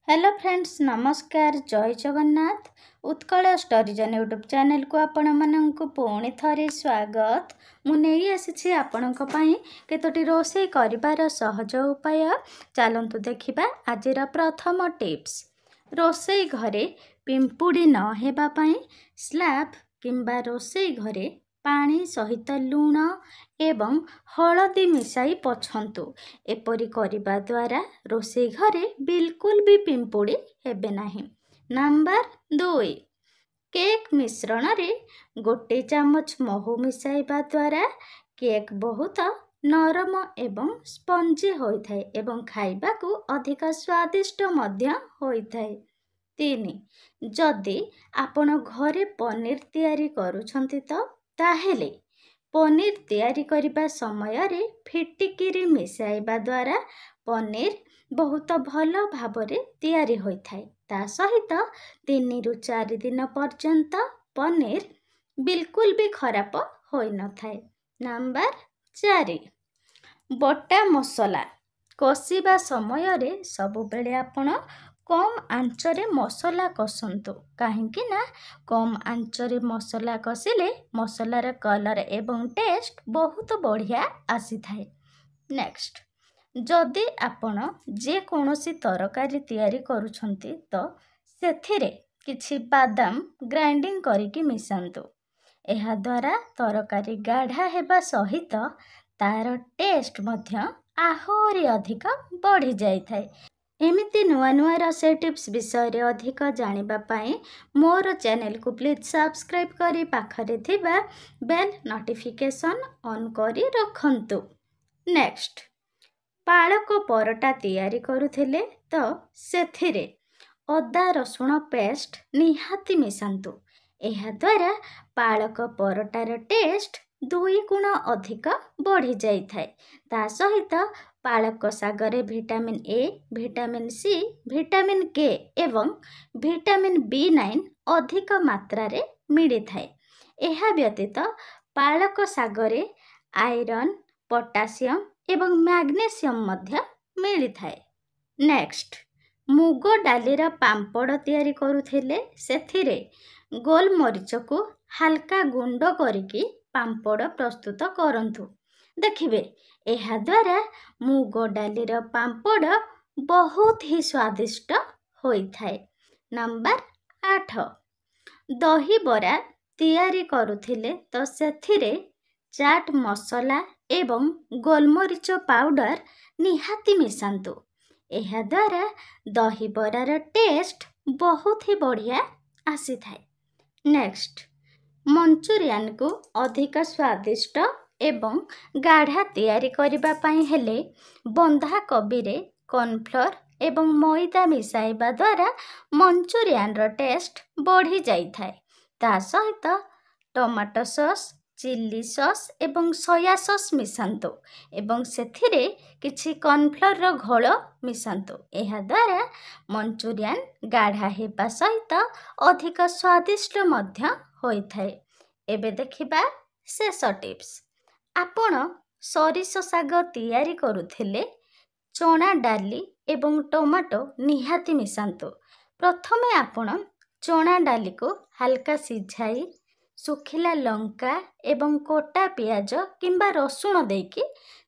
Hello friends नमस्कार जय Jagannath Utkal स्टोरीजन YouTube channel को आपण मानक पुणी थरे स्वागत मुझे आसी आपण केतोटी रोषे कर सहज उपाय चलतु देखा आज प्रथम टिप्स रोषे घरे पिंपुड़ी न हेबापई स्लैब किंबा रोषे घरे पानी सहित लूण एवं हलदी मिसाई पोछंतु। एपरी करिबा द्वारा रोषे घरे बिल्कुल भी पिंपुड़ी हेबे नाही। नंबर 2 केक मिश्रण रे गोटे चामच महू मिसाइबा द्वारा केक बहुत नरम एवं स्पंजी होइथाय एवं खाइबा को अधिक स्वादिष्ट मध्य होइथाय। 3 जदि आपण घरे पनीर तैयारी करूछंती तो ताहेले पनीर तैयारी करिबा समय रे फिटिकिरी मिसाइबा द्वारा पनीर बहुत भल भाबरे तैयारी होइथाय। ता सहित 3 रु 4 दिन पर्यंत पनीर बिल्कुल भी खराब होई न थाय। नंबर 4 बटा मसला कषिबा समय रे सबु बेले आपण कम आंचरे मसला कसंतु काहेकि ना कम आंचरे मसला कषिले मसलार कलर एवं टेस्ट बहुत बढ़िया आसी थाए। नेक्स्ट जदि आपण जे कोनोसी तरकारी तैयारी करूछंती तो सेथिरे किछि बादाम ग्राइंडिंग करिकि मिसांतु। एहा द्वारा तरकारी गाढ़ा हेबा सहित तार टेस्ट मध्य आहुरी अधिक बढ़ी जाई थाए। एमिति नुआ नुआ रोषे टिप्स विषय रे अधिक जानिबा पाए मोर चैनल को प्लीज सब्सक्राइब करी पाखरे थिबा बेल नोटिफिकेशन ऑन करी रखंतु। नेक्स्ट पालक परोटा तैयारी करूथिले तो सेथिरे अदा रसुण पेस्ट निहाती मिसांतु। एहा द्वारा पालक परोटार टेस्ट 2 गुण अधिक बढ़ी जाई थाए। ता सहित पालक सागरे vitamin A vitamin C vitamin K एवं विटामिन B9 अधिक मात्रा रे मिली थाए। एहा व्यतीत पालक सागरे आयरन पोटासियम एवं मैग्नेशियम मध्य मिली थाए। नेक्स्ट मुग डालीर पांपड़ तैयारी करूथिले सेथिरे गोलमरीच को हल्का गुंड करिकी पांपड़ प्रस्तुत करंतु। देखिबे एहा द्वारा मुग डालीर पांपड़ बहुत ही स्वादिष्ट होई थाए। नंबर 8 दही बरा तैयारी करूथिले तो सेथिरे चाट मसला एवं गोलमरीच पाउडर निहाती मिसांतु। एहा द्वारा दही बरार टेस्ट बहुत ही बढ़िया आसी थाए। नेक्स्ट मंचूरियन को अधिक स्वादिष्ट एवं गाढ़ा तैयारी करिबा पई हेले बंधा कोबी रे कॉर्नफ्लोर एवं मैदा मिसाइबा द्वारा मंचूरियन रो टेस्ट बढ़ी जाई थाए। ता सहित टमाटो सॉस चिल्ली सॉस एवं सोया सॉस मिसांतु एवं सेथिरे किछि कॉर्नफ्लोर रो घोल मिसांतु। एहा द्वारा मंचूरियन गाढ़ा हेबा सहित अधिक स्वादिष्ट मध्य होई थाए। एबे देखिबा शेष टिप्स आपण सरिष साग तैयारी करूथिले चना डाली एवं टमाटो निहाती मिसांतु। प्रथमे आपण चना डाली को हल्का सिझाई सुखिला लंका एवं कोटा पियाज किंबा रसुण देकी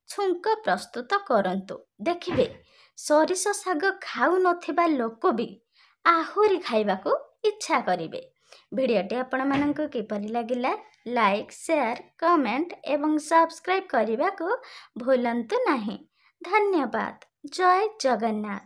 छुंक प्रस्तुत करंतु। देखिबे सरिष साग खाउ नथिबा लोक भी आहुरी खाइबा को इच्छा करिवे। भिडियोटी आपण मानक किपरि लागिला लाइक शेयर कमेंट एवं सब्सक्राइब करने को भूलंतु नहीं। धन्यवाद। जय जगन्नाथ।